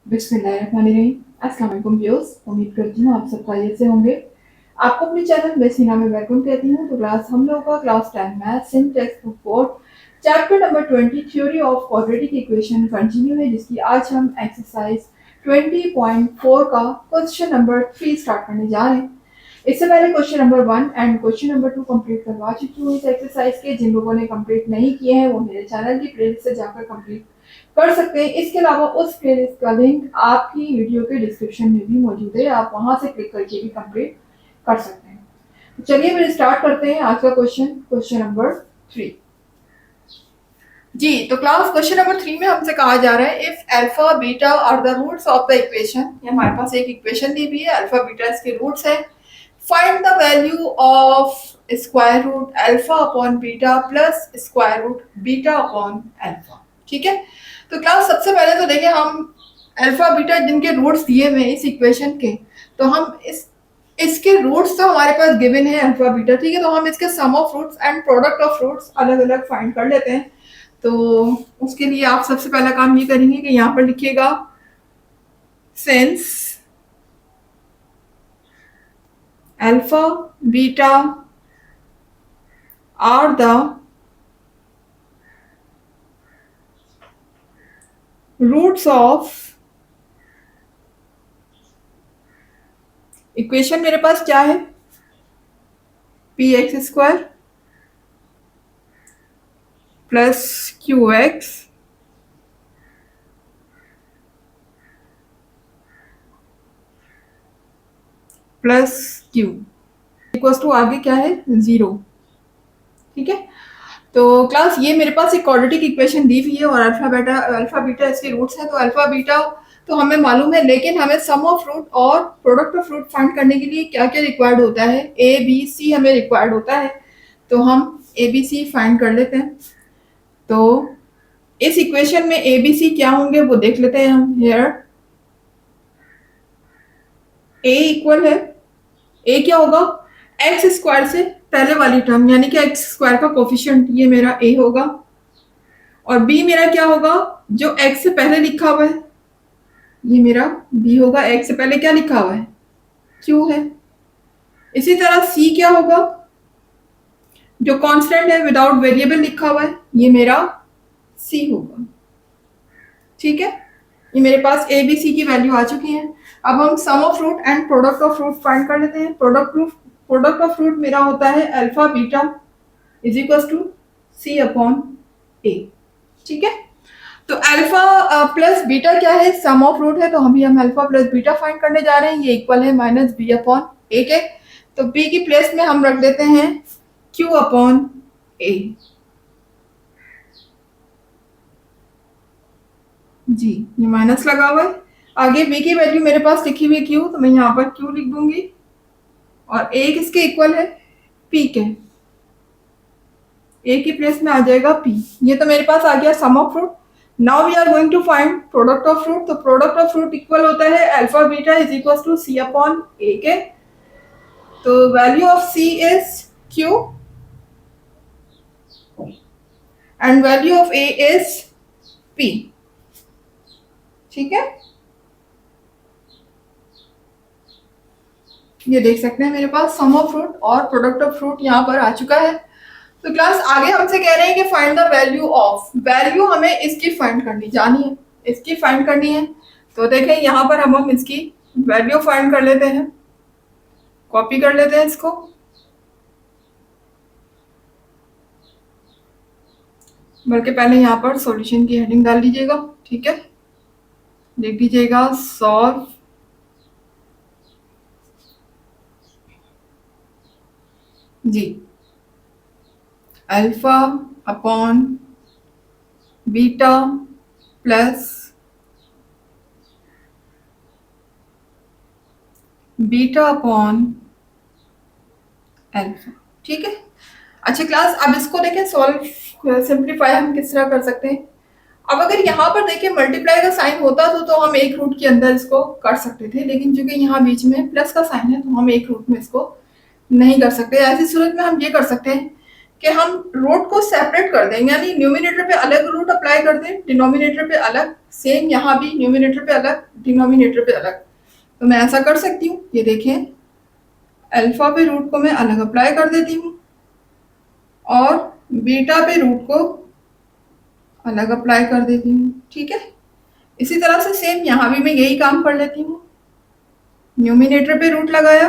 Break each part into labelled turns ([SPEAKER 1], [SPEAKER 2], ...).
[SPEAKER 1] बिस्मिल्लाहिर्रहमानिर्रहीम। अस्सलाम वालेकुम व्यूअर्स, उम्मीद करती हूँ आप सब खैरियत से होंगे। आपको अपने चैनल बेसिना में वेलकम कहती हूँ। तो क्लास हम लोगों का class 10 maths in text book 4 chapter number 20 theory of quadratic equation continue है, जिसकी आज हम एक्सरसाइज 20.4 का क्वेश्चन नंबर 3 स्टार्ट करने जा रहे हैं। इससे पहले question number 1 and question number 2 complete करवा चुकी हूँ इस एक्सरसाइज के। जिन लोगों ने कंप्लीट नहीं किए हैं वो मेरे चैनल की प्लेलिस्ट से जाकर कंप्लीट कर सकते हैं। इसके अलावा उस प्लेलिस्ट का लिंक आपकी वीडियो के डिस्क्रिप्शन में भी मौजूद है, आप वहां से क्लिक करके भी कंप्लीट कर सकते हैं। तो चलिए फिर स्टार्ट करते हैं आज का क्वेश्चन नंबर 3। जी, तो क्लास क्वेश्चन नंबर 3 में हमसे कहा जा रहा है if alpha beta are the roots of the equation. ये हमारे पास एक इक्वेशन दी हुई है, अल्फा बीटा इसके रूट्स है। Find the value of square root alpha upon beta plus square root beta upon alpha. ठीक है, तो क्लास सबसे पहले तो देखिए हम अल्फा बीटा जिनके रूट्स दिए हुए हैं इस इक्वेशन के, तो हम इसके रूट्स तो हमारे पास गिवन है अल्फा बीटा। ठीक है, तो हम इसके sum of roots and product of roots अलग अलग फाइंड कर लेते हैं। तो उसके लिए आप सबसे पहला काम ये करेंगे कि यहाँ पर लिखिएगा since alpha beta are the roots of equation मेरे पास क्या है, p x square plus q x plus q equal to आगे क्या है 0। ठीक है, तो क्लास ये मेरे पास एक क्वाड्रेटिक इक्वेशन दी हुई है और अल्फा बीटा इसके रूट्स हैं। तो अल्फा बीटा तो हमें मालूम है, लेकिन हमें सम ऑफ रूट और प्रोडक्ट ऑफ रूट फाइंड करने के लिए क्या क्या रिक्वायर्ड होता है, ए बी सी हमें रिक्वायर्ड होता है। तो हम ए बी सी फाइंड कर लेते हैं। तो इस इक्वेशन में ए बी सी क्या होंगे वो देख लेते हैं हम। हेयर ए इक्वल है, ए क्या होगा एक्स स्क्वायर से पहले वाली टर्म, यानी कि एक्स स्क्वायर का कोफिशिएंट, ये मेरा ए होगा। और बी मेरा क्या होगा, जो एक्स से पहले लिखा हुआ है ये मेरा बी होगा। एक्स से पहले क्या लिखा हुआ है, क्यू है। इसी तरह सी क्या होगा, जो कांस्टेंट है विदाउट वेरिएबल लिखा हुआ है ये मेरा सी होगा। ठीक है, ये मेरे पास ए बी सी की वैल्यू आ चुकी है। अब हम sum of root and product of root find कर लेते हैं। प्रोडक्ट ऑफ रूट मेरा होता है alpha beta is equal to C upon A. ठीक है, तो अल्फा प्लस बीटा क्या है, सम ऑफ रूट है, तो हम अल्फा प्लस बीटा फाइंड करने जा रहे हैं। ये इक्वल है माइनस बी अपॉन ए के। तो बी की प्लेस में हम रख देते हैं क्यू अपॉन ए। जी, ये माइनस लगा हुआ है। आगे बी की वैल्यू मेरे पास लिखी हुई क्यू, तो मैं यहाँ पर क्यू लिख दूंगी। और ए किसके इक्वल है, पी के। ए की प्लेस में आ जाएगा पी। ये तो मेरे पास आ गया sum of root. Now we are going to find product of root. तो प्रोडक्ट ऑफ रूट इक्वल होता है alpha beta is equal to C upon A के। तो value of C is Q and value of A is P. ठीक है, ये देख सकते हैं मेरे पास सम ऑफ रूट और प्रोडक्ट ऑफ रूट यहाँ पर आ चुका है। तो क्लास आगे हमसे कह रहे हैं कि find the value of, value हमें इसकी फाइंड करनी जानी है, इसकी फाइंड करनी है। तो देखें यहाँ पर हम इसकी वैल्यू फाइंड कर लेते हैं, कॉपी कर लेते हैं इसको। बल्कि पहले यहाँ पर सॉल्यूशन की हेडिंग डाल लीजिएगा। ठीक है, देख लीजिएगा सॉल्व जी alpha upon beta plus beta upon alpha. ठीक है, अच्छा क्लास अब इसको देखें, सॉल्व सिंप्लीफाई हम किस तरह कर सकते हैं। अब अगर यहाँ पर देखिए मल्टीप्लाई का साइन होता तो हम एक रूट के अंदर इसको कर सकते थे, लेकिन चूंकि यहाँ बीच में प्लस का साइन है तो हम एक रूट में इसको नहीं कर सकते। ऐसी सूरत में हम ये कर सकते हैं कि हम रूट को सेपरेट कर दें, यानी न्यूमिनेटर पे अलग रूट अप्लाई कर दें, डिनोमिनेटर पे अलग, सेम यहाँ भी न्यूमिनेटर पे अलग, डिनोमिनेटर पे अलग। तो मैं ऐसा कर सकती हूँ, ये देखें, अल्फा पे रूट को मैं अलग अप्लाई कर देती हूँ और बीटा पे रूट को अलग अप्लाई कर देती हूँ, ठीक है। इसी तरह से सेम यहाँ भी मैं यही काम कर लेती हूँ, न्यूमिनेटर पे रूट लगाया,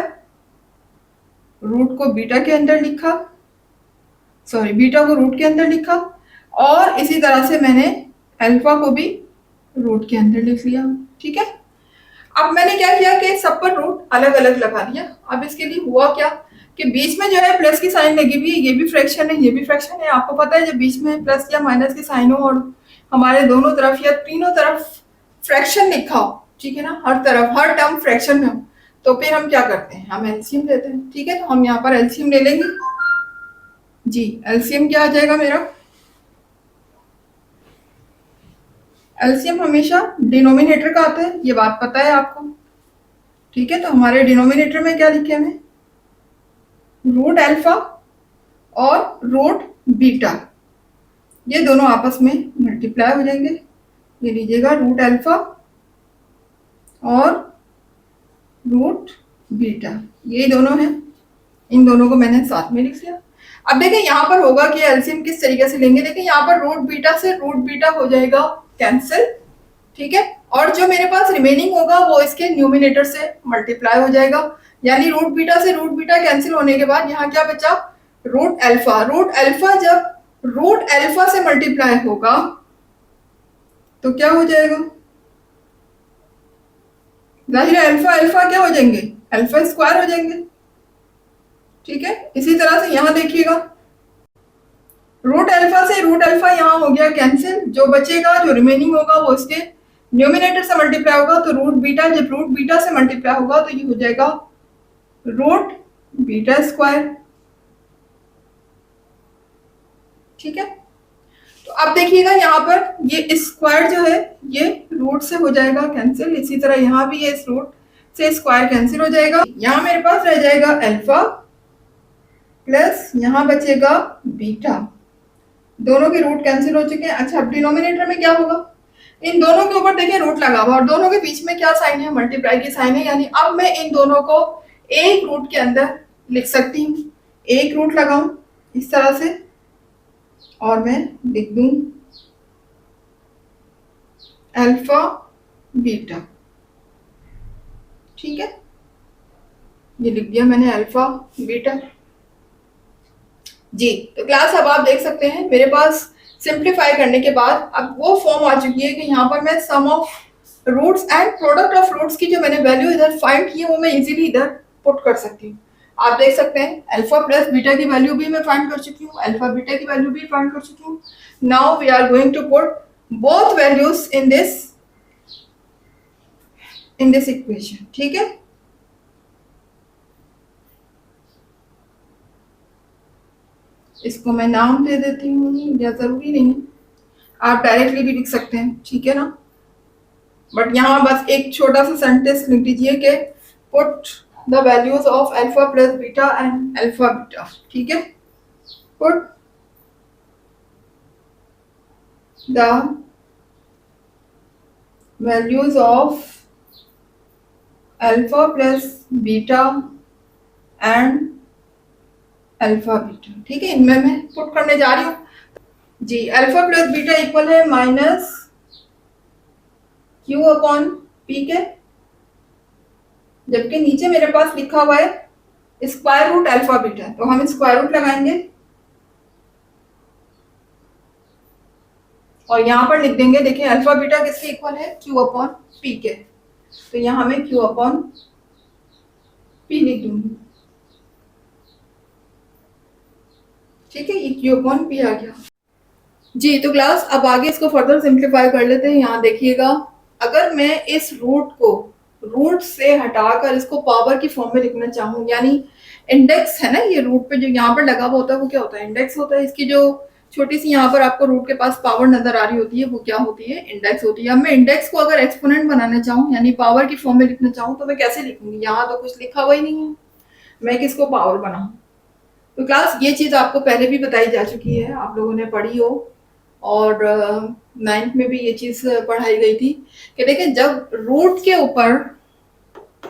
[SPEAKER 1] रूट को बीटा के अंदर लिखा, सॉरी बीटा को रूट के अंदर लिखा, और इसी तरह से मैंने अल्फा को भी रूट के अंदर लिख लिया, ठीक है। अब मैंने क्या किया कि सब पर रूट अलग अलग लगा दिया। अब इसके लिए हुआ क्या कि बीच में जो है प्लस की साइन लगी हुई है, ये भी फ्रैक्शन है, ये भी फ्रैक्शन है। आपको पता है जब बीच में प्लस या माइनस की साइन हो और हमारे दोनों तरफ या तीनों तरफ फ्रैक्शन लिखा हो, ठीक है ना, हर तरफ हर टर्म फ्रैक्शन में हो, तो फिर हम क्या करते हैं, हम एलसीएम लेते हैं, ठीक है। तो हम यहाँ पर एलसीएम ले लेंगे जी। एलसीएम क्या आ जाएगा मेरा, एलसीएम हमेशा डिनोमिनेटर का आता है, ये बात पता है आपको, ठीक है। तो हमारे डिनोमिनेटर में क्या लिखे हैं, रूट अल्फा और रूट बीटा, ये दोनों आपस में मल्टीप्लाई हो जाएंगे। ये लीजिएगा रूट अल्फा और रूट बीटा, ये दोनों हैं, इन दोनों को मैंने साथ में लिख लिया। अब देखिए यहाँ पर होगा कि एलसीएम किस तरीके से लेंगे, देखिए यहाँ पर रूट बीटा से रूट बीटा हो जाएगा कैंसिल, ठीक है, और जो मेरे पास रिमेनिंग होगा वो इसके न्यूमिनेटर से मल्टीप्लाई हो जाएगा, यानी रूट बीटा से रूट बीटा कैंसिल होने के बाद यहाँ क्या बचा, रूट अल्फा। रूट अल्फा जब रूट अल्फा से मल्टीप्लाई होगा तो क्या हो जाएगा, जाहिर है अल्फा अल्फा क्या हो जाएंगे, अल्फा स्क्वायर हो जाएंगे, ठीक है। इसी तरह से यहाँ देखिएगा, रूट अल्फा से रूट अल्फा यहाँ हो गया कैंसिल, जो बचेगा जो रिमेनिंग होगा वो इसके न्यूमिनेटर से मल्टीप्लाई होगा, तो रूट बीटा जब रूट बीटा से मल्टीप्लाई होगा तो ये हो जाएगा रूट बीटा स्क्वायर, ठीक है। तो अब देखिएगा यहाँ पर ये स्क्वायर जो है ये रूट से हो जाएगा कैंसिल, इसी तरह यहाँ भी ये इस रूट से स्क्वायर कैंसिल हो जाएगा। यहाँ मेरे पास रह जाएगा अल्फा प्लस यहाँ बचेगा बीटा, दोनों के रूट कैंसिल हो चुके हैं। अच्छा अब डिनोमिनेटर में क्या होगा, इन दोनों के ऊपर देखिए रूट लगा हुआ और दोनों के बीच में क्या साइन है, मल्टीप्लाई की साइन है, यानी अब मैं इन दोनों को एक रूट के अंदर लिख सकती हूँ। एक रूट लगाऊं इस तरह से और मैं लिख दूं अल्फा बीटा, ठीक है, ये लिख दिया मैंने अल्फा बीटा जी। तो क्लास अब आप देख सकते हैं मेरे पास सिंप्लीफाई करने के बाद अब वो फॉर्म आ चुकी है कि यहाँ पर मैं sum of roots and product of roots की जो मैंने वैल्यू इधर फाइंड की है वो मैं इजीली इधर पुट कर सकती हूँ। आप देख सकते हैं अल्फा प्लस बीटा की वैल्यू भी मैं फाइंड कर चुकी हूँ, अल्फा बीटा की वैल्यू भी फाइंड कर चुकी हूँ। Now we are going to put both values in this equation, ठीक है। इसको मैं नाम दे देती हूँ, या जरूरी नहीं, आप डायरेक्टली भी लिख सकते हैं, ठीक है ना, बट यहाँ बस एक छोटा सा सेंटेंस लिख दीजिए कि put the values of alpha plus beta and alpha beta, ठीक है। Put the values of alpha plus beta and alpha beta, ठीक है, इनमें मैं पुट करने जा रही हूँ जी। अल्फा प्लस बीटा इक्वल है माइनस क्यू अपॉन पी के, जबकि नीचे मेरे पास लिखा हुआ है स्क्वायर रूट अल्फा बीटा, तो हम स्क्वायर रूट लगाएंगे और यहाँ पर लिख देंगे, देखिए अल्फा बीटा किसके इक्वल है, क्यू अपॉन पी के, तो यहाँ मैं क्यू अपॉन पी लिख दूंगी, ठीक है, ये क्यू अपॉन पी आ गया जी। तो क्लास अब आगे इसको फर्दर सिंप्लीफाई कर लेते हैं। यहाँ देखिएगा अगर मैं इस रूट को रूट से हटाकर इसको पावर की फॉर्म में लिखना चाहूँ, यानी इंडेक्स है ना, ये रूट पे जो यहाँ पर लगा हुआ होता है वो क्या होता है, इंडेक्स होता है। इसकी जो छोटी सी यहाँ पर आपको रूट के पास पावर नजर आ रही होती है वो क्या होती है, इंडेक्स होती है। अब मैं इंडेक्स को अगर एक्सपोनेंट बनाना चाहूँ यानी पावर की फॉर्म में लिखना चाहूँ तो मैं कैसे लिखूंगी, यहाँ तो कुछ लिखा हुआ ही नहीं है, मैं किसको पावर बनाऊँ, तो क्लास ये चीज़ आपको पहले भी बताई जा चुकी है, आप लोगों ने पढ़ी हो, और 9th में भी ये चीज़ पढ़ाई गई थी कि देखिए जब रूट के ऊपर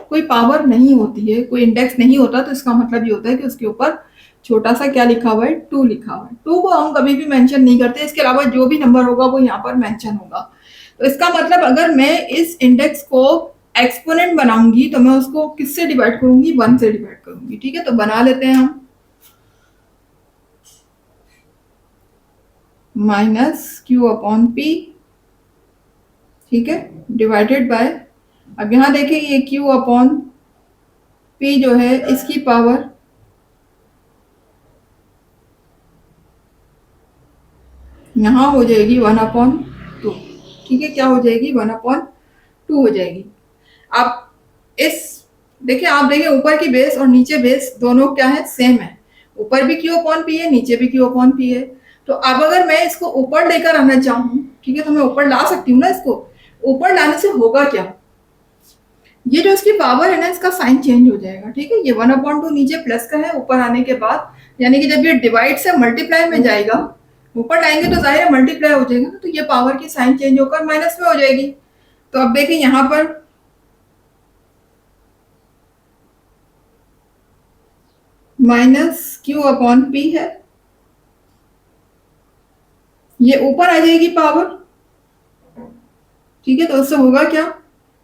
[SPEAKER 1] कोई पावर नहीं होती है, कोई इंडेक्स नहीं होता, तो इसका मतलब ये होता है कि उसके ऊपर छोटा सा क्या लिखा हुआ है, 2 लिखा हुआ है। 2 को हम कभी भी मेंशन नहीं करते, इसके अलावा जो भी नंबर होगा वो यहाँ पर मेंशन होगा। तो इसका मतलब अगर मैं इस इंडेक्स को एक्सपोनेंट बनाऊंगी तो मैं उसको किससे डिवाइड करूंगी, 1 से डिवाइड करूंगी। ठीक है, तो बना लेते हैं हम माइनस क्यू अपॉन पी, ठीक है, डिवाइडेड बाय, अब यहां देखिए ये क्यू अपॉन पी जो है इसकी पावर यहाँ हो जाएगी 1/2। ठीक है, क्या हो जाएगी, 1/2 हो जाएगी। आप इस देखिए, आप देखिए ऊपर की बेस और नीचे बेस दोनों क्या है, सेम है। ऊपर भी क्यू अपॉन पी है, नीचे भी क्यू अपॉन पी है। तो अब अगर मैं इसको ऊपर लेकर आना चाहूँ, ठीक है, तो मैं ऊपर ला सकती हूँ ना इसको। ऊपर लाने से होगा क्या, ये जो इसकी पावर है ना, इसका साइन चेंज हो जाएगा। ठीक है, ये 1/2 नीचे प्लस का है, ऊपर आने के बाद यानी कि जब ये डिवाइड से मल्टीप्लाई में जाएगा, ऊपर लाएंगे तो जाहिर है मल्टीप्लाई हो जाएगा ना, तो ये पावर की साइन चेंज होकर माइनस में हो जाएगी। तो अब देखिए यहाँ पर माइनस क्यू अपॉन पी है, ये ऊपर आ जाएगी पावर। ठीक है, तो उससे होगा क्या,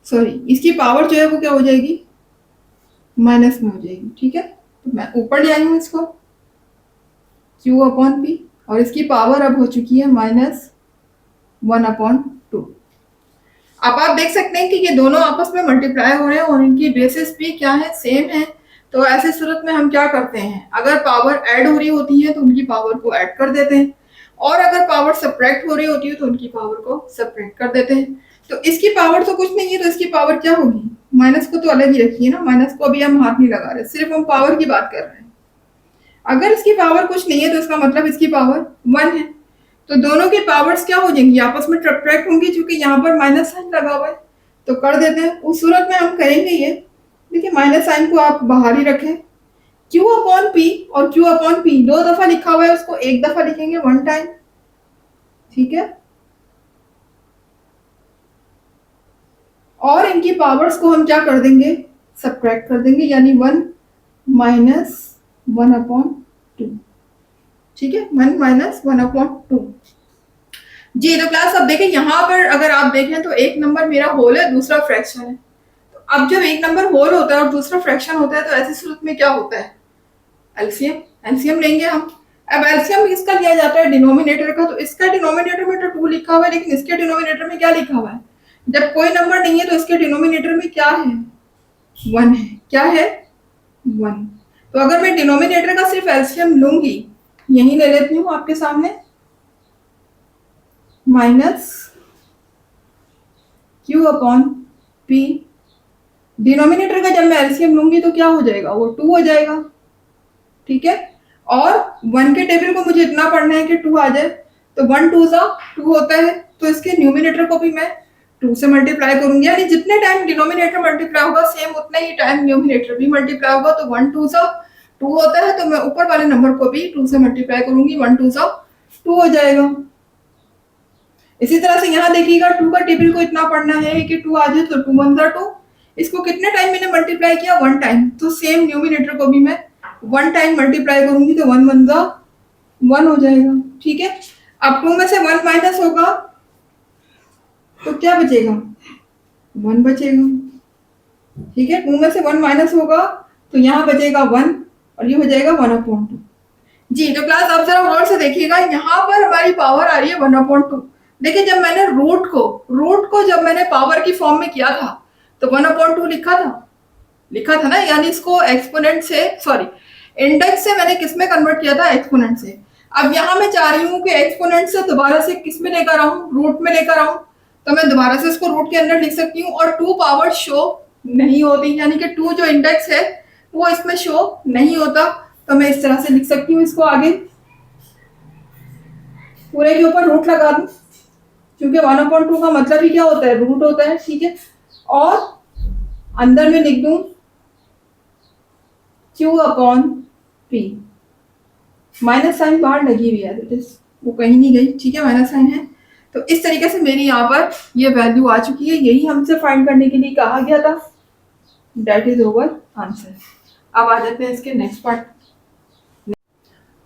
[SPEAKER 1] सॉरी, इसकी पावर जो है वो क्या हो जाएगी, माइनस में हो जाएगी। ठीक है, तो मैं ऊपर ले आई हूँ इसको, क्यू अपॉन पी, और इसकी पावर अब हो चुकी है -1/2। अब आप देख सकते हैं कि ये दोनों आपस में मल्टीप्लाई हो रहे हैं और इनकी बेसिस भी क्या है, सेम है। तो ऐसे सूरत में हम क्या करते हैं, अगर पावर ऐड हो रही होती है तो उनकी पावर को ऐड कर देते हैं, और अगर पावर सब्ट्रैक्ट हो रही होती है तो उनकी पावर को सब्ट्रैक्ट कर देते हैं। तो इसकी पावर तो कुछ नहीं है, तो इसकी पावर क्या होगी, माइनस को तो अलग ही रखिए ना, माइनस को अभी हम हाथ नहीं लगा रहे, सिर्फ हम पावर की बात कर रहे हैं। अगर इसकी पावर कुछ नहीं है तो इसका मतलब इसकी पावर 1 है। तो दोनों की पावर्स क्या हो जाएंगी, आपस में सब्ट्रैक्ट होंगी, क्योंकि यहाँ पर माइनस साइन लगा हुआ है। तो कर देते हैं, उस सूरत में हम करेंगे ये, देखिए माइनस साइन को आप बाहर ही रखें, क्यू अपॉन पी, और क्यू अपॉन पी 2 दफा लिखा हुआ है, उसको 1 दफा लिखेंगे, 1 टाइम। ठीक है, और इनकी पावर्स को हम क्या कर देंगे, सब्ट्रैक्ट कर देंगे, यानी 1 माइनस 1/2। ठीक है, 1 माइनस 1/2। जी, तो क्लास अब देखें यहाँ पर अगर आप देखें तो एक नंबर मेरा होल है, दूसरा फ्रैक्शन है। तो अब जब एक नंबर होल होता है और दूसरा फ्रैक्शन होता है तो ऐसी सूरत में क्या होता है, एलसीएम, एलसीएम लेंगे हम। अब एलसीएम किसका लिया जाता है, डिनोमिनेटर का। तो इसका डिनोमिनेटर में तो 2 लिखा हुआ है, लेकिन इसके डिनोमिनेटर में क्या लिखा हुआ है, जब कोई नंबर नहीं है तो इसके डिनोमिनेटर में क्या है, 1 है। क्या है, 1। तो अगर मैं डिनोमिनेटर का सिर्फ एलसीएम लूंगी, यही ले लेती हूँ आपके सामने, minus Q upon P, denominator का जब मैं एलसीएम लूंगी तो क्या हो जाएगा, वो 2 हो जाएगा। ठीक है, और 1 के टेबल को मुझे इतना पढ़ना है कि 2 आ जाए, तो 1 2 सा 2 होता है, तो इसके न्यूमिनेटर को भी मैं 2 से मल्टीप्लाई करूंगी, यानी जितने टाइम डिनोमिनेटर मल्टीप्लाई होगा सेम उतने ही टाइम न्यूमिनेटर भी मल्टीप्लाई होगा। तो 1 2 सा 2 होता है, तो मैं ऊपर वाले नंबर को भी 2 से मल्टीप्लाई करूंगी, 1 2 सा 2 हो जाएगा। इसी तरह से यहाँ देखिएगा, 2 का टेबल को इतना पढ़ना है कि 2 आ जाए, तो 2 1 2। इसको कितने टाइम मैंने मल्टीप्लाई किया, 1 टाइम, तो सेम न्यूमिनेटर को भी मैं 1 टाइम मल्टीप्लाई करूंगी, तो 1 1 1 हो जाएगा। ठीक है, अब 2 में से 1 माइनस होगा तो क्या बचेगा, 1 बचेगा। ठीक है, 2 में से 1 माइनस होगा तो यहाँ बचेगा 1, और ये हो जाएगा 1/2। जी, तो क्लास आप जरा गौर से देखिएगा, यहाँ पर हमारी पावर आ रही है 1/2। देखिए जब मैंने रूट को जब मैंने पावर की फॉर्म में किया था तो 1/2 लिखा था ना, यानी इसको एक्सपोनेंट से, सॉरी, इंडेक्स से मैंने किस में कन्वर्ट किया था, एक्सपोनेंट से। अब यहाँ मैं चाह रही हूँ कि एक्सपोनेंट से दोबारा से किस में लेकर आऊँ, रूट में लेकर आऊँ। तो मैं दोबारा से इसको रूट के अंदर लिख सकती हूँ, और 2 पावर शो नहीं होती, यानी कि 2 जो इंडेक्स है वो इसमें शो नहीं होता। तो मैं इस तरह से लिख सकती हूँ इसको, आगे पूरे के ऊपर रूट लगा दूं, क्योंकि 1/2 का मतलब ही क्या होता है, रूट होता है। ठीक है, और अंदर में लिख दूं q upon p. Minus sign बाहर लगी हुई है, दैट इज वो कहीं नहीं गई, ठीक है, माइनस साइन है। तो इस तरीके से मेरी यहाँ पर ये वैल्यू आ चुकी है, यही हमसे फाइंड करने के लिए कहा गया था। That is over answer. अब आ जाते हैं इसके नेक्स्ट पार्ट।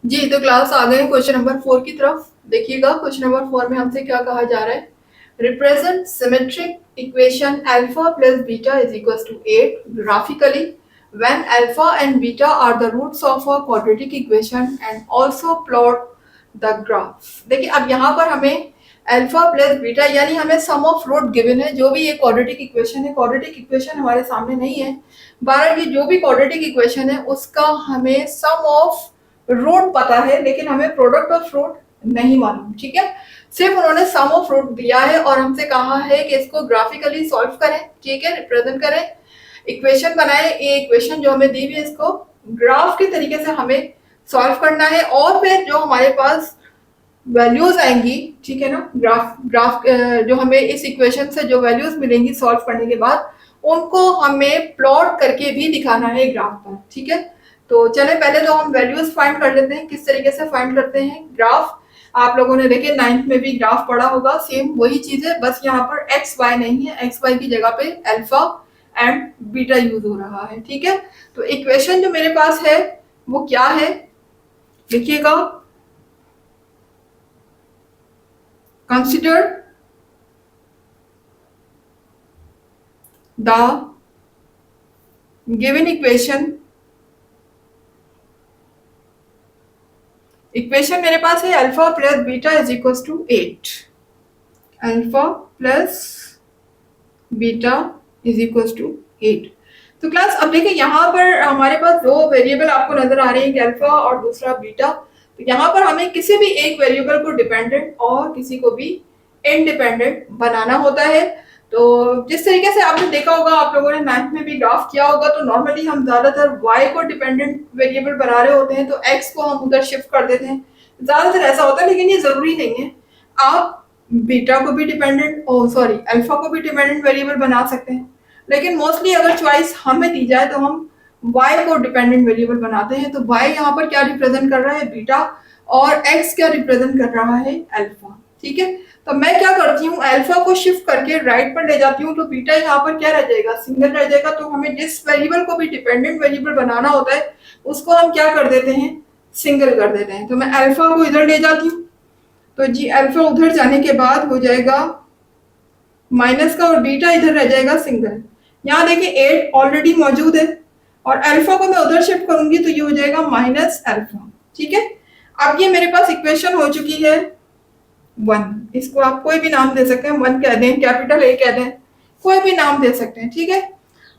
[SPEAKER 1] जी, तो क्लास आ गए क्वेश्चन नंबर 4 की तरफ। देखिएगा क्वेश्चन नंबर 4 में हमसे क्या कहा जा रहा है, represent symmetric equation alpha plus beta is equal to 8 graphically when alpha and beta are the roots of a quadratic equation and also plot the graph। देखिए अब यहाँ पर हमें अल्फा प्लस बीटा यानी हमें सम ऑफ रूट गिवन है, जो भी ये क्वाड्रेटिक इक्वेशन है, क्वाड्रेटिक इक्वेशन हमारे सामने नहीं है, बहरहाल ये जो भी क्वाड्रेटिक इक्वेशन है उसका हमें सम ऑफ रूट पता है, लेकिन हमें प्रोडक्ट ऑफ रूट नहीं मालूम, ठीक है। सिर्फ उन्होंने सम ऑफ रूट दिया है और हमसे कहा है कि इसको ग्राफिकली सॉल्व करें, ठीक है, रिप्रेजेंट करें, इक्वेशन बनाए। ये इक्वेशन जो हमें दी हुई है इसको ग्राफ के तरीके से हमें सॉल्व करना है, और फिर जो हमारे पास वैल्यूज आएंगी, ठीक है ना, ग्राफ जो हमें इस इक्वेशन से जो वैल्यूज मिलेंगी सॉल्व करने के बाद, उनको हमें प्लॉट करके भी दिखाना है ग्राफ पर, ठीक है। तो चले पहले तो हम वैल्यूज फाइंड कर लेते हैं। किस तरीके से फाइंड करते हैं ग्राफ, आप लोगों ने देखे 9th में भी ग्राफ पढ़ा होगा, सेम वही चीज है, बस यहाँ पर एक्स वाई नहीं है, एक्स वाई की जगह पे अल्फा एंड बीटा यूज हो रहा है, ठीक है। तो इक्वेशन जो मेरे पास है वो क्या है, देखिएगा, कंसिडर द गिवन इक्वेशन मेरे पास है alpha plus beta is equal to 8, alpha plus beta is equal to 8। तो क्लास अब देखिए यहाँ पर हमारे पास दो वेरिएबल आपको नजर आ रहे हैं, अल्फा और दूसरा बीटा। तो यहाँ पर हमें किसी भी एक वेरिएबल को डिपेंडेंट और किसी को भी इंडिपेंडेंट बनाना होता है। तो जिस तरीके से आपने देखा होगा, आप लोगों ने 9th में भी ग्राफ किया होगा, तो नॉर्मली हम ज्यादातर y को डिपेंडेंट वेरिएबल बना रहे होते हैं, तो x को हम उधर शिफ्ट कर देते हैं, ज्यादातर ऐसा होता है, लेकिन ये जरूरी नहीं है। आप बीटा को भी डिपेंडेंट, सॉरी अल्फा को भी डिपेंडेंट वेरिएबल बना सकते हैं, लेकिन मोस्टली अगर चॉइस हमें दी जाए तो हम y को डिपेंडेंट वेरिएबल बनाते हैं। तो y यहाँ पर क्या रिप्रेजेंट कर रहा है, बीटा, और x क्या रिप्रेजेंट कर रहा है, अल्फा, ठीक है। तो मैं क्या करती हूँ, अल्फा को शिफ्ट करके राइट पर ले जाती हूँ, तो बीटा यहाँ पर क्या रह जाएगा, सिंगल रह जाएगा। तो हमें जिस वेरिएबल को भी डिपेंडेंट वेरिएबल बनाना होता है उसको हम क्या कर देते हैं, सिंगल कर देते हैं। तो मैं अल्फा को इधर ले जाती हूँ, तो जी अल्फा उधर जाने के बाद हो जाएगा माइनस का, और बीटा इधर रह जाएगा सिंगल। यहाँ देखिए 8 ऑलरेडी मौजूद है, और अल्फा को मैं उधर शिफ्ट करूंगी तो ये हो जाएगा माइनस अल्फा, ठीक है। अब ये मेरे पास इक्वेशन हो चुकी है 1, इसको आप कोई भी नाम दे सकते हैं, 1 कह दें, कैपिटल ए कह दें, कोई भी नाम दे सकते हैं, ठीक है।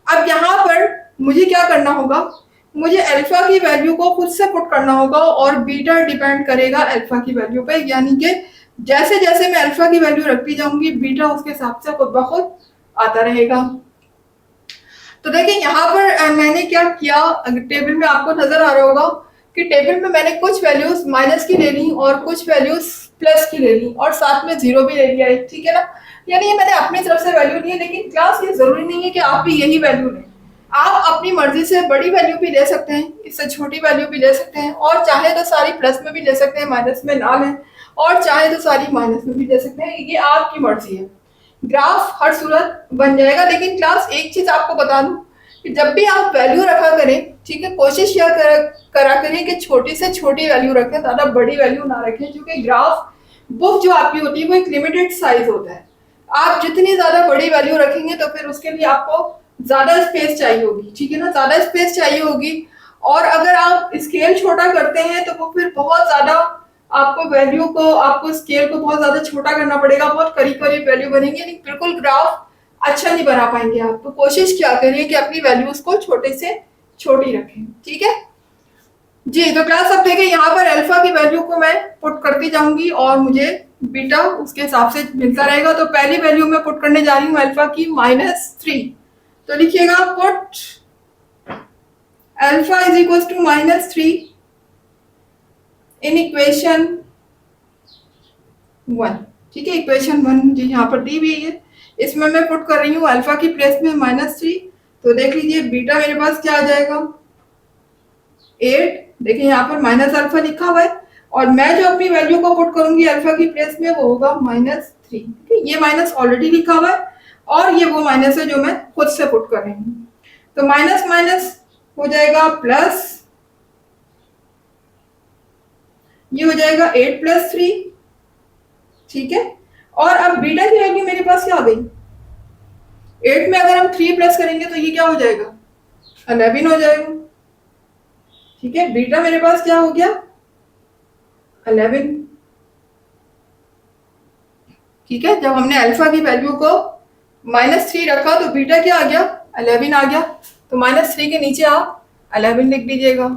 [SPEAKER 1] अब यहाँ पर मुझे क्या करना होगा, मुझे अल्फा की वैल्यू को खुद से पुट करना होगा, और बीटा डिपेंड करेगा अल्फा की वैल्यू पे, यानी कि जैसे जैसे मैं अल्फा की वैल्यू रखती जाऊंगी बीटा उसके हिसाब से खुद ब खुद आता रहेगा। तो देखिए यहाँ पर मैंने क्या किया, टेबल में आपको नजर आ रहा होगा कि टेबल में मैंने कुछ वैल्यूज माइनस की ले ली और कुछ वैल्यूज प्लस की ले ली, और साथ में जीरो भी ले लिया है, ठीक है ना। यानी ये मैंने अपनी तरफ से वैल्यू ली है, लेकिन क्लास ये जरूरी नहीं है कि आप भी यही वैल्यू लें, आप अपनी मर्जी से बड़ी वैल्यू भी ले सकते हैं, इससे छोटी वैल्यू भी ले सकते हैं, और चाहे तो सारी प्लस में भी ले सकते हैं, माइनस में ना लें, और चाहे तो सारी माइनस में भी ले सकते हैं, ये आपकी मर्जी है। ग्राफ हर सूरत बन जाएगा। लेकिन क्लास एक चीज आपको बता दूं कि जब भी आप वैल्यू रखा करें, ठीक है, कोशिश यह करा करें कि छोटी से छोटी वैल्यू रखें, ज्यादा बड़ी वैल्यू ना रखें, क्योंकि ग्राफ बुक जो आपकी होती है वो एक लिमिटेड साइज होता है। आप जितनी ज्यादा बड़ी वैल्यू रखेंगे तो फिर उसके लिए आपको ज्यादा स्पेस चाहिए होगी, ठीक है ना, ज्यादा स्पेस चाहिए होगी। और अगर आप स्केल छोटा करते हैं तो वो फिर बहुत ज्यादा आपको वैल्यू को, आपको स्केल को बहुत ज्यादा छोटा करना पड़ेगा, बहुत करीब करीब वैल्यू बनेगी, लेकिन बिल्कुल ग्राफ अच्छा नहीं बना पाएंगे आप। तो कोशिश क्या करिए कि अपनी वैल्यूज को छोटे से छोटी रखें, ठीक है जी। तो क्लास अब देखें, यहाँ पर अल्फा की वैल्यू को मैं पुट करती जाऊंगी और मुझे बीटा उसके हिसाब से मिलता रहेगा। तो पहली वैल्यू मैं पुट करने जा रही हूँ अल्फा की -3। तो लिखिएगा put alpha is equal to -3 in equation 1, ठीक है। इक्वेशन 1 मुझे यहाँ पर दी हुई है, इसमें मैं पुट कर रही हूँ अल्फा की प्लेस में -3। तो देख लीजिए बीटा मेरे पास क्या आ जाएगा, 8 देखिए यहाँ पर माइनस अल्फा लिखा हुआ है और मैं जो अपनी वैल्यू को पुट करूंगी अल्फा की प्लेस में वो होगा -3। ये माइनस ऑलरेडी लिखा हुआ है और ये वो माइनस है जो मैं खुद से पुट कर रही हूँ। तो माइनस माइनस हो जाएगा प्लस, ये हो जाएगा 8 + 3, ठीक है। और अब बीटा की वैल्यू मेरे पास क्या आ गई, 8 में अगर हम 3 प्लस करेंगे तो ये क्या हो जाएगा, 11 हो जाएगा, ठीक है। बीटा मेरे पास क्या हो गया, 11, ठीक है। जब हमने अल्फा की वैल्यू को -3 रखा तो बीटा क्या आ गया, 11 आ गया। तो -3 के नीचे आप 11 लिख दीजिएगा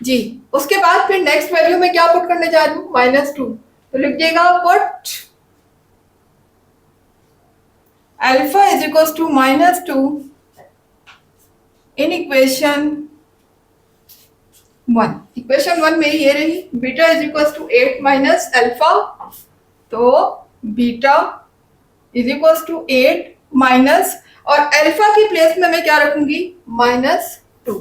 [SPEAKER 1] जी। उसके बाद फिर नेक्स्ट वैल्यू में क्या पुट करने जा रही हूँ, -2। तो लिख दिएगा put alpha is equal to -2 in equation 1। Equation 1 मेरी ये रही, beta is equal to 8 minus alpha. तो beta is equal to 8 minus, और अल्फा की प्लेस में मैं क्या रखूंगी, -2।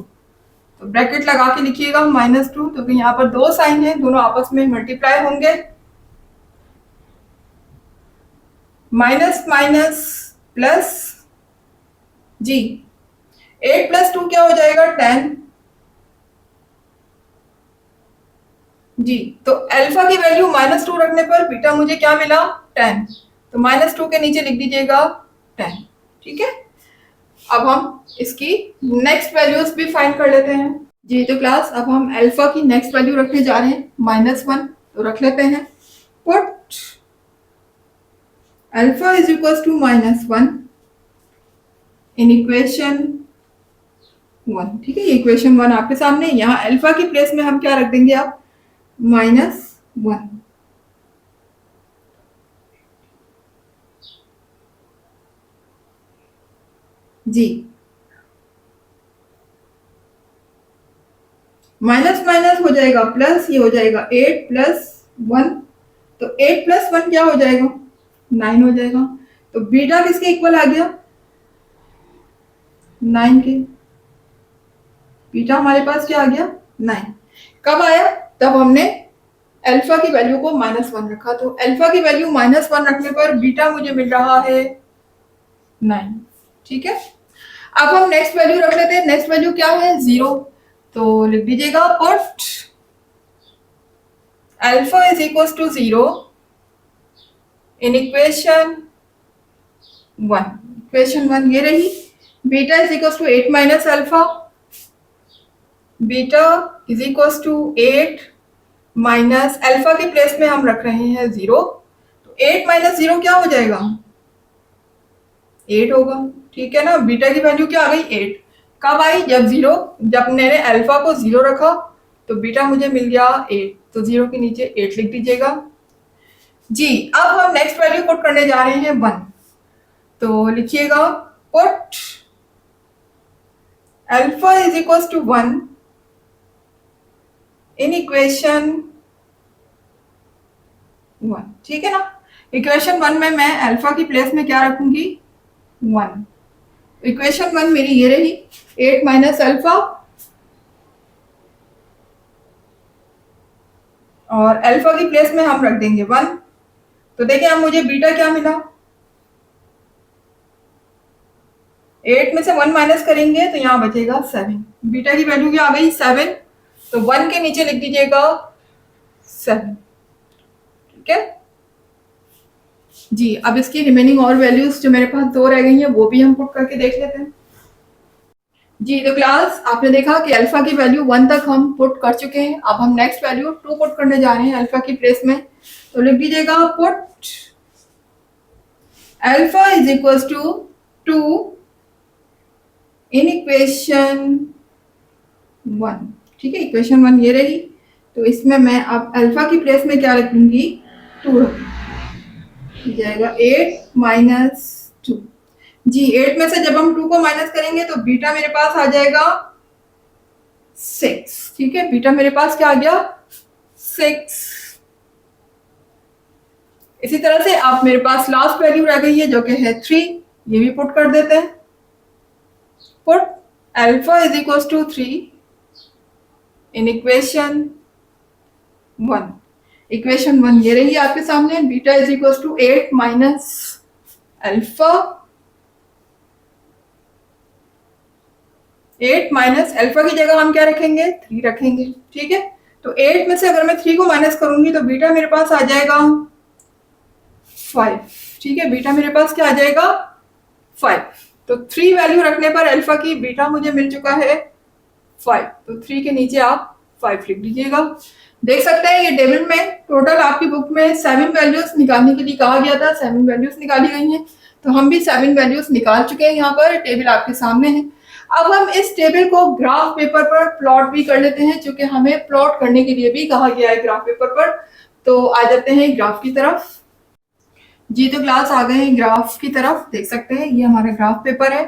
[SPEAKER 1] तो ब्रैकेट लगा के लिखिएगा -2, तो यहाँ पर दो साइन है, दोनों आपस में मल्टीप्लाई होंगे, माइनस माइनस प्लस जी। 8 + 2 क्या हो जाएगा, 10 जी। तो अल्फा की वैल्यू -2 रखने पर बीटा मुझे क्या मिला, 10। तो -2 के नीचे लिख दीजिएगा 10, ठीक है। अब हम इसकी नेक्स्ट वैल्यूज भी फाइंड कर लेते हैं जी। तो क्लास अब हम अल्फा की नेक्स्ट वैल्यू रखने जा रहे हैं -1। तो रख लेते हैं put alpha is equal to -1 in equation 1, ठीक है। ये इक्वेशन 1 आपके सामने, यहाँ अल्फा की प्लेस में हम क्या रख देंगे, आप -1 जी। माइनस माइनस हो जाएगा प्लस, ये हो जाएगा 8 + 1। तो 8 + 1 क्या हो जाएगा, 9 हो जाएगा। तो बीटा किसके इक्वल आ गया, 9 के। बीटा हमारे पास क्या आ गया, 9। कब आया, तब हमने अल्फा की वैल्यू को -1 रखा। तो अल्फा की वैल्यू -1 रखने पर बीटा मुझे मिल रहा है 9, ठीक है। अब हम नेक्स्ट वैल्यू रख लेते हैं। नेक्स्ट वैल्यू क्या है, 0। तो लिख दीजिएगा put alpha is equal to 0 in equation 1। Equation 1 ये रही, beta is equal to 8 minus alpha. Beta is equal to 8 minus alpha की प्लेस में हम रख रहे हैं 0। तो 8 - 0 क्या हो जाएगा, 8 होगा, ठीक है ना। बीटा की वैल्यू क्या आ गई, 8। कब आई, जब मैंने अल्फा को 0 रखा तो बीटा मुझे मिल गया 8। तो 0 के नीचे 8 लिख दीजिएगा जी। अब हम नेक्स्ट वैल्यू पुट करने जा रहे हैं 1। तो लिखिएगा put alpha is equal to 1 in equation 1, ठीक है ना। इक्वेशन 1 में मैं अल्फा की प्लेस में क्या रखूंगी, 1। इक्वेशन 1 मेरी ये रही, 8 माइनस अल्फा, और अल्फा की प्लेस में हम रख देंगे 1। तो देखिए अब मुझे बीटा क्या मिला, 8 में से 1 माइनस करेंगे तो यहाँ बचेगा 7। बीटा की वैल्यू क्या आ गई, 7। तो 1 के नीचे लिख दीजिएगा 7, ठीक है जी। अब इसकी रिमेनिंग और वैल्यूज जो मेरे पास 2 रह गई हैं वो भी हम पुट करके देख लेते हैं जी। तो क्लास आपने देखा कि अल्फा की वैल्यू 1 तक हम पुट कर चुके हैं। अब हम नेक्स्ट वैल्यू 2 पुट करने जा रहे हैं अल्फा की प्लेस में। तो लिख दीजिएगा put alpha is equal to 2 in equation 1, ठीक है। इक्वेशन 1 ये रही, तो इसमें मैं अब अल्फा की प्लेस में क्या रखूंगी, 2 रखूंगी, जाएगा 8 माइनस 2 जी। 8 में से जब हम 2 को माइनस करेंगे तो बीटा मेरे पास आ जाएगा 6, ठीक है। बीटा मेरे पास क्या आ गया, 6। इसी तरह से आप मेरे पास लास्ट वैल्यू रह गई है जो कि है 3, ये भी पुट कर देते हैं। Put alpha is equal to 3 in equation 1। Equation 1 ये रही आपके सामने, beta is equal to 8 minus alpha. 8 minus alpha की जगह हम क्या रखेंगे, 3 रखेंगे। ठीक है, तो 8 में से अगर मैं 3 को माइनस करूंगी तो बीटा मेरे पास आ जाएगा 5। ठीक है, बीटा मेरे पास क्या आ जाएगा 5। तो 3 वैल्यू रखने पर अल्फा की बीटा मुझे मिल चुका है 5। तो 3 के नीचे आप 5 लिख लीजिएगा। देख सकते हैं ये टेबल में टोटल आपकी बुक में 7 वैल्यूज निकालने के लिए कहा गया था, 7 वैल्यूज निकाली गई हैं। तो हम भी 7 वैल्यूज निकाल चुके हैं। यहाँ पर टेबल आपके सामने है। अब हम इस टेबल को ग्राफ पेपर पर प्लॉट भी कर लेते हैं, क्योंकि हमें प्लॉट करने के लिए भी कहा गया है ग्राफ पेपर पर। तो आ जाते हैं ग्राफ की तरफ। जी, तो क्लास आ गए हैं ग्राफ की तरफ। देख सकते हैं ये हमारा ग्राफ पेपर है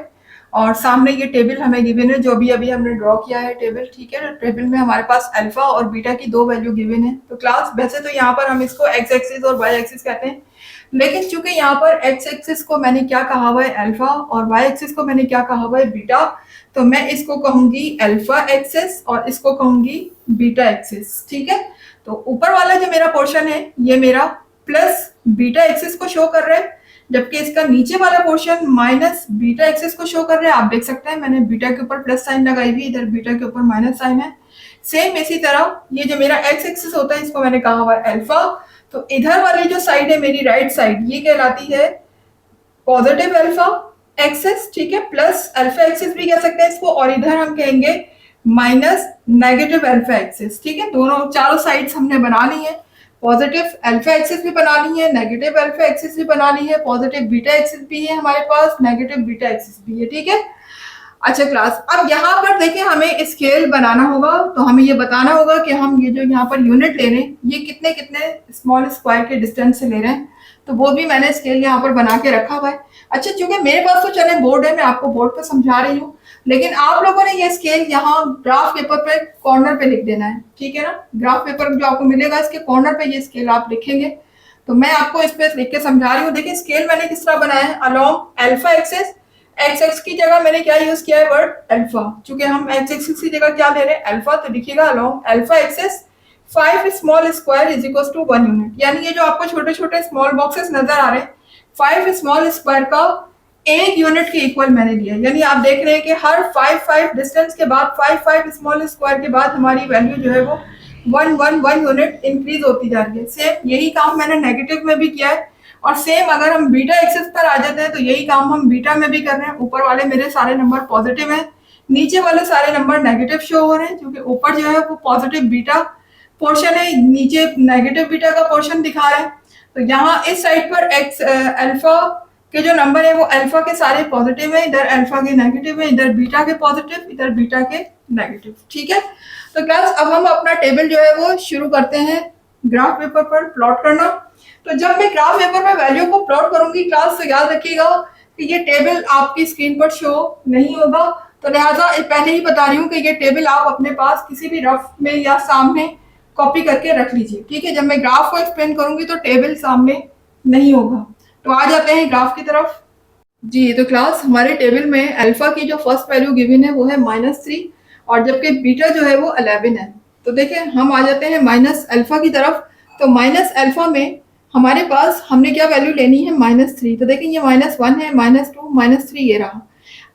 [SPEAKER 1] और सामने ये टेबल हमें गिवन है, जो भी अभी हमने ड्रॉ किया है टेबल। ठीक है, टेबल में हमारे पास अल्फा और बीटा की 2 वैल्यू गिवन है। तो क्लास वैसे तो यहाँ पर हम इसको एक्स एक्सिस और वाई एक्सिस कहते हैं, लेकिन चूंकि यहाँ पर एक्स एक्सिस को मैंने क्या कहा हुआ है अल्फा और वाई एक्सिस को मैंने क्या कहा हुआ है बीटा, तो मैं इसको कहूंगी अल्फा एक्सिस और इसको कहूंगी बीटा एक्सिस। ठीक है, तो ऊपर वाला जो मेरा पोर्शन है ये मेरा प्लस बीटा एक्सिस को शो कर रहा है, जबकि इसका नीचे वाला पोर्शन माइनस बीटा एक्सिस को शो कर रहा है। आप देख सकते हैं मैंने बीटा के ऊपर प्लस साइन लगाई हुई, इधर बीटा के ऊपर माइनस साइन है। सेम इसी तरह ये जो मेरा एक्स एक्सिस होता है इसको मैंने कहा हुआ है अल्फा, तो इधर वाली जो साइड है मेरी राइट साइड ये कहलाती है पॉजिटिव अल्फा एक्सिस। ठीक है, प्लस अल्फा एक्सिस भी कह सकते हैं इसको, और इधर हम कहेंगे माइनस नेगेटिव अल्फा एक्सिस। ठीक है, दोनों चारों साइड्स हमने बना ली है। पॉजिटिव अल्फा एक्सिस भी बना ली है, नेगेटिव अल्फा एक्सिस भी बना ली है, पॉजिटिव बीटा एक्सिस भी है हमारे पास, नेगेटिव बीटा एक्सिस भी है। ठीक है, अच्छा क्लास, अब यहाँ पर देखिए हमें स्केल बनाना होगा, तो हमें ये बताना होगा कि हम ये जो यहाँ पर यूनिट ले रहे हैं ये कितने कितने स्मॉल स्क्वायर के डिस्टेंस से ले रहे हैं, तो वो भी मैंने स्केल यहाँ पर बना के रखा हुआ है। अच्छा, चूंकि मेरे पास तो चले बोर्ड है, मैं आपको बोर्ड पर समझा रही हूँ, लेकिन आप लोगों ने ये स्केल यहाँ ग्राफ पेपर पे कॉर्नर पे लिख देना है। ठीक है ना, ग्राफ पेपर जो आपको मिलेगा इसके कॉर्नर पे ये स्केल आप लिखेंगे। तो मैं आपको इस पे लिख के समझा रही हूँ। देखिए स्केल मैंने किस तरह बनाया है, along alpha axis, x x की जगह मैंने क्या यूज किया है वर्ड अल्फा, क्योंकि हम एक्स एक्सिस की जगह क्या ले रहे हैं अल्फा, तो लिखिएगा along alpha axis 5 small square is equal to 1 unit. यानी ये जो आपको छोटे छोटे स्मॉल बॉक्सेस नजर आ रहे हैं 5 स्मॉल स्क्वायर का 1 यूनिट के इक्वल मैंने लिया। यानी आप देख रहे हैं कि हर 5 डिस्टेंस के बाद 5 स्मॉल स्क्वायर के बाद हमारी वैल्यू जो है वो 1 यूनिट इंक्रीज होती जा रही है। सेम यही काम मैंने नेगेटिव में भी किया है, और सेम अगर हम बीटा एक्सिस पर आ जाते हैं तो यही काम हम बीटा में भी कर रहे हैं। ऊपर वाले मेरे सारे नंबर पॉजिटिव हैं, नीचे वाले सारे नंबर नेगेटिव शो हो रहे हैं, क्योंकि ऊपर जो है वो पॉजिटिव बीटा पोर्शन है, नीचे नेगेटिव बीटा का पोर्शन दिखा रहे हैं। तो यहाँ इस साइड पर एक्स अल्फा के जो नंबर है वो अल्फा के सारे पॉजिटिव है, इधर अल्फा के नेगेटिव है, इधर बीटा के पॉजिटिव, इधर बीटा के नेगेटिव। ठीक है, तो क्लास अब हम अपना टेबल जो है वो शुरू करते हैं ग्राफ पेपर पर प्लॉट करना। तो जब मैं ग्राफ पेपर में वैल्यू को प्लॉट करूंगी क्लास, तो याद रखिएगा कि ये टेबल आपकी स्क्रीन पर शो नहीं होगा, तो लिहाजा पहले ही बता रही हूँ कि ये टेबल आप अपने पास किसी भी रफ में या सामने कॉपी करके रख लीजिए। ठीक है, जब मैं ग्राफ को एक्सप्लेन करूंगी तो टेबल सामने नहीं होगा। तो आ जाते हैं ग्राफ की तरफ। जी, तो क्लास हमारे टेबल में अल्फा की जो फर्स्ट वैल्यू गिवन है वो है -3, और जबकि बीटा जो है वो 11 है। तो देखिए हम आ जाते हैं माइनस अल्फा की तरफ। तो माइनस अल्फा में हमारे पास हमने क्या वैल्यू लेनी है -3। तो देखिए ये -1 है, -2, -3 ये रहा।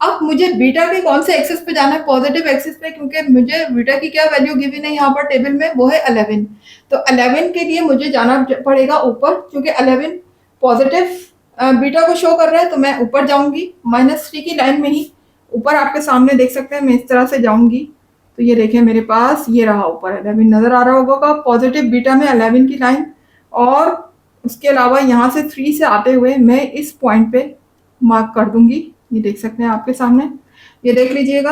[SPEAKER 1] अब मुझे बीटा के कौन से एक्सिस पे जाना है, पॉजिटिव एक्सिस पे, क्योंकि मुझे बीटा की क्या वैल्यू गिवन है यहाँ पर टेबल में, वो है 11। तो 11 के लिए मुझे जाना पड़ेगा ऊपर, क्योंकि 11 पॉजिटिव बीटा को शो कर रहा है, तो मैं ऊपर जाऊंगी -3 की लाइन में ही। ऊपर आपके सामने देख सकते हैं मैं इस तरह से जाऊंगी, तो ये देखिए मेरे पास ये रहा ऊपर 11 नजर आ रहा होगा, पॉजिटिव बीटा में 11 की लाइन। और उसके अलावा यहाँ से 3 से आते हुए मैं इस पॉइंट पे मार्क कर दूंगी। ये देख सकते हैं आपके सामने, ये देख लीजिएगा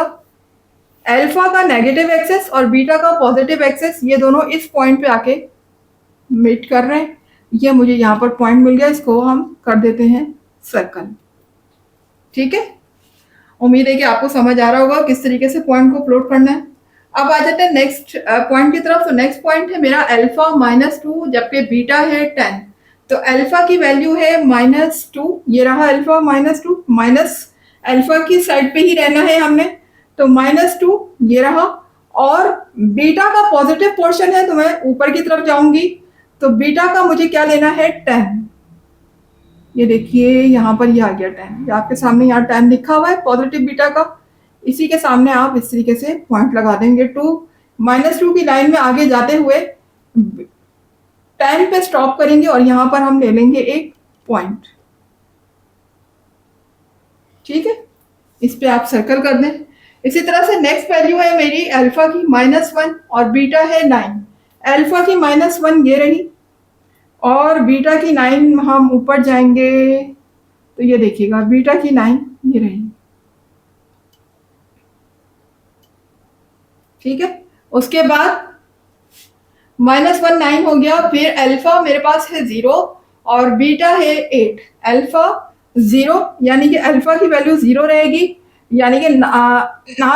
[SPEAKER 1] अल्फा का नेगेटिव एक्सेस और बीटा का पॉजिटिव एक्सेस ये दोनों इस पॉइंट पे आके मीट कर रहे हैं। ये मुझे यहाँ पर पॉइंट मिल गया, इसको हम कर देते हैं सर्कल। ठीक है, उम्मीद है कि आपको समझ आ रहा होगा किस तरीके से पॉइंट को प्लॉट करना है। अब आ जाते हैं नेक्स्ट पॉइंट की तरफ। तो नेक्स्ट पॉइंट है मेरा अल्फा -2, जबकि बीटा है 10। तो अल्फा की वैल्यू है -2, ये रहा अल्फा -2, माइनस अल्फा की साइड पे ही रहना है हमने, तो -2 ये रहा। और बीटा का पॉजिटिव पोर्शन है तो मैं ऊपर की तरफ जाऊंगी, तो बीटा का मुझे क्या लेना है 10। ये देखिए यहाँ पर ये आ गया 10, ये आपके सामने यहाँ 10 लिखा हुआ है पॉजिटिव बीटा का। इसी के सामने आप इस तरीके से पॉइंट लगा देंगे। -2 की लाइन में आगे जाते हुए 10 पे स्टॉप करेंगे और यहाँ पर हम ले लेंगे एक पॉइंट। ठीक है, इस पे आप सर्कल कर दें। इसी तरह से नेक्स्ट वैल्यू है मेरी अल्फा की -1 और बीटा है 9। अल्फा की -1 ये रही और बीटा की 9 हम ऊपर जाएंगे तो ये देखिएगा बीटा की 9 ये रही। ठीक है, उसके बाद -1 9 हो गया, फिर अल्फा मेरे पास है 0 और बीटा है 8। अल्फा 0 यानी कि अल्फा की वैल्यू 0 रहेगी, यानी कि ना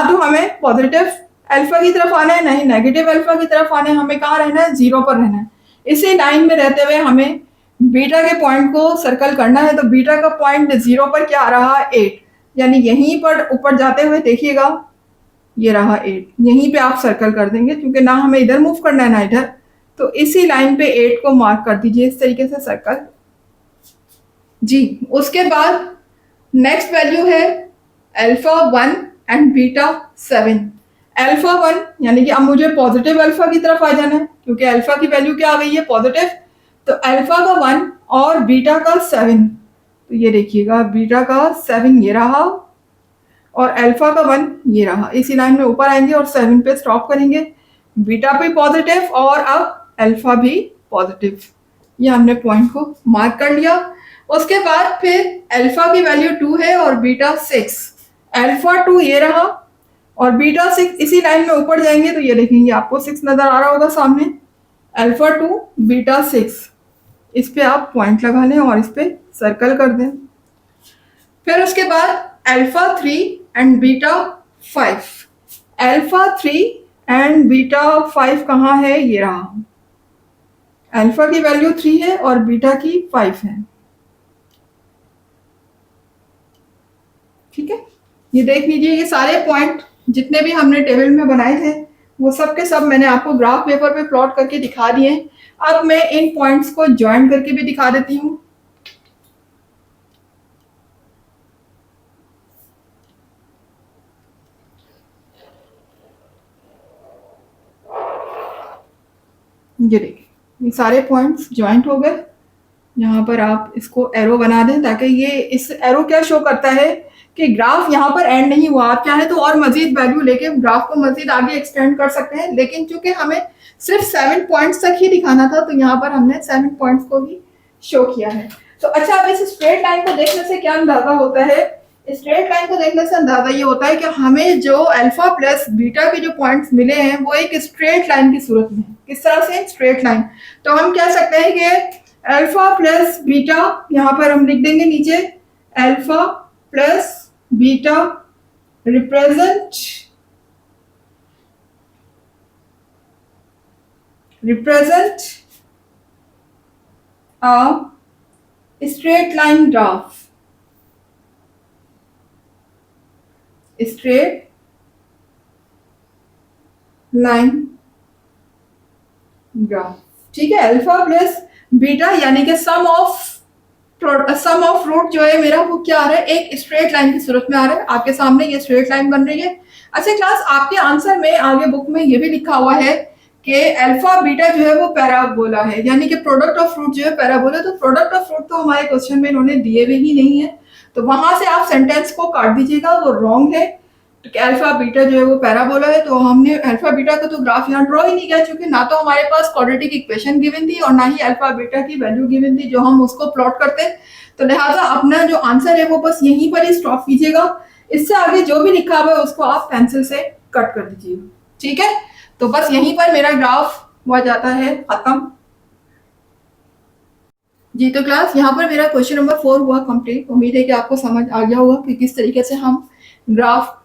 [SPEAKER 1] तो हमें पॉजिटिव अल्फा की तरफ आना है, ना ही नेगेटिव अल्फा की तरफ आना है, हमें कहाँ रहना है 0 पर रहना है। इसी लाइन में रहते हुए हमें बीटा के पॉइंट को सर्कल करना है, तो बीटा का पॉइंट 0 पर क्या आ रहा है 8, यानी यहीं पर ऊपर जाते हुए देखिएगा ये रहा 8, यहीं पे आप सर्कल कर देंगे क्योंकि ना हमें इधर मूव करना है ना इधर, तो इसी लाइन पे 8 को मार्क कर दीजिए इस तरीके से सर्कल। जी, उसके बाद नेक्स्ट वैल्यू है अल्फा 1 एंड बीटा 7। अल्फा 1 यानी कि अब मुझे पॉजिटिव अल्फा की तरफ आ जाना है क्योंकि अल्फा की वैल्यू क्या आ गई है पॉजिटिव, तो अल्फा का 1 और बीटा का 7, तो ये देखिएगा बीटा का 7 ये रहा और अल्फा का 1 ये रहा। इसी लाइन में ऊपर आएंगे और 7 पे स्टॉप करेंगे। बीटा भी पॉजिटिव और अब अल्फा भी पॉजिटिव, ये हमने पॉइंट को मार्क कर लिया। उसके बाद फिर अल्फा की वैल्यू 2 है और बीटा 6। अल्फा 2 ये रहा और बीटा 6, इसी लाइन में ऊपर जाएंगे तो ये देखेंगे आपको 6 नजर आ रहा होगा सामने। अल्फा 2 बीटा 6, इस पे आप पॉइंट लगा लें और इस पे सर्कल कर दें। फिर उसके बाद alpha 3 and beta 5। Alpha 3 and beta 5 कहाँ है, ये रहा। अल्फा की वैल्यू 3 है और बीटा की 5 है। ठीक है, ये देख लीजिए ये सारे पॉइंट जितने भी हमने टेबल में बनाए थे वो सब के सब मैंने आपको ग्राफ पेपर पे प्लॉट करके दिखा दिए। अब मैं इन पॉइंट्स को ज्वाइन करके भी दिखा देती हूँ। ये देखिए ये सारे पॉइंट्स ज्वाइंट हो गए। यहाँ पर आप इसको एरो बना दें ताकि ये इस एरो क्या शो करता है कि ग्राफ यहाँ पर एंड नहीं हुआ। आप चाहे तो और मजीद वैल्यू लेके ग्राफ को मजीद आगे एक्सटेंड कर सकते हैं, लेकिन चूंकि हमें सिर्फ 7 पॉइंट्स तक ही दिखाना था तो यहाँ पर हमने 7 पॉइंट्स को ही शो किया है। तो अच्छा, अब इस स्ट्रेट लाइन को देखने से क्या अंदाजा होता है? स्ट्रेट लाइन को देखने से अंदाजा ये होता है कि हमें जो अल्फा प्लस बीटा के जो पॉइंट्स मिले हैं वो एक स्ट्रेट लाइन की सूरत में है। किस तरह से? Straight line. तो हम कह सकते हैं कि अल्फा प्लस बीटा, यहाँ पर हम लिख देंगे नीचे alpha plus beta represent a straight line graph, straight line graph. ठीक है, अल्फा प्लस बीटा यानी कि सम ऑफ रूट जो है मेरा वो क्या आ रहा है, एक स्ट्रेट लाइन की सूरत में आ रहा है। आपके सामने ये स्ट्रेट लाइन बन रही है। अच्छा क्लास, आपके आंसर में आगे बुक में ये भी लिखा हुआ है कि अल्फा बीटा जो है वो पैराबोला है, यानी कि प्रोडक्ट ऑफ रूट जो है पैराबोला। तो प्रोडक्ट ऑफ रूट तो हमारे क्वेश्चन में इन्होंने दिए हुए ही नहीं है, तो वहां से आप सेंटेंस को काट दीजिएगा, वो रॉन्ग है। तो अल्फा बीटा जो है वो पैराबोला है, तो हमने अल्फा बीटा का तो ग्राफ यहाँ ड्रॉ ही नहीं किया, क्योंकि ना तो हमारे पास क्वाड्रेटिक इक्वेशन गिवन थी और ना ही अल्फा बीटा की वैल्यू गिवन थी जो हम उसको प्लॉट करते। तो लिहाजा अपना जो आंसर है वो बस यहीं पर ही स्टॉप कीजिएगा। इससे आगे जो भी लिखा हुआ है उसको आप पेंसिल से कट कर दीजिएगा। ठीक है, तो बस यहीं पर मेरा ग्राफ हुआ जाता है खत्म। जी तो क्लास, यहाँ पर मेरा क्वेश्चन नंबर 4 हुआ कंप्लीट। उम्मीद है कि आपको समझ आ गया होगा कि किस तरीके से हम ग्राफ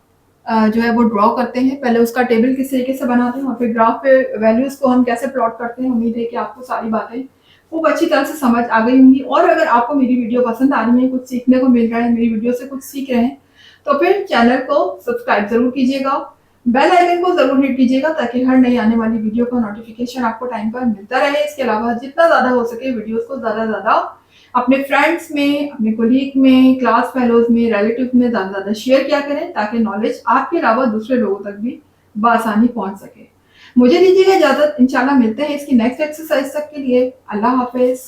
[SPEAKER 1] जो है वो ड्रॉ करते हैं, पहले उसका टेबल किस तरीके से बनाते हैं और फिर ग्राफ पे वैल्यूज को हम कैसे प्लॉट करते हैं। उम्मीद है कि आपको सारी बातें खूब अच्छी तरह से समझ आ गई होंगी। और अगर आपको मेरी वीडियो पसंद आ रही है, कुछ सीखने को मिल रहा है, मेरी वीडियो से कुछ सीख रहे हैं, तो फिर चैनल को सब्सक्राइब जरूर कीजिएगा, बेल आइकन को जरूर हिट कीजिएगा ताकि हर नई आने वाली वीडियो का नोटिफिकेशन आपको टाइम पर मिलता रहे। इसके अलावा जितना ज़्यादा हो सके वीडियोस को ज़्यादा से ज़्यादा अपने फ्रेंड्स में, अपने कोलीग में, क्लास फेलोज में, रिलेटिव में ज़्यादा से ज़्यादा शेयर किया करें ताकि नॉलेज आपके अलावा दूसरे लोगों तक भी बआसानी पहुंच सके। मुझे दीजिएगा इजाज़त, इंशाल्लाह मिलते हैं इसकी नेक्स्ट एक्सरसाइज तक के लिए। अल्लाह हाफिज़।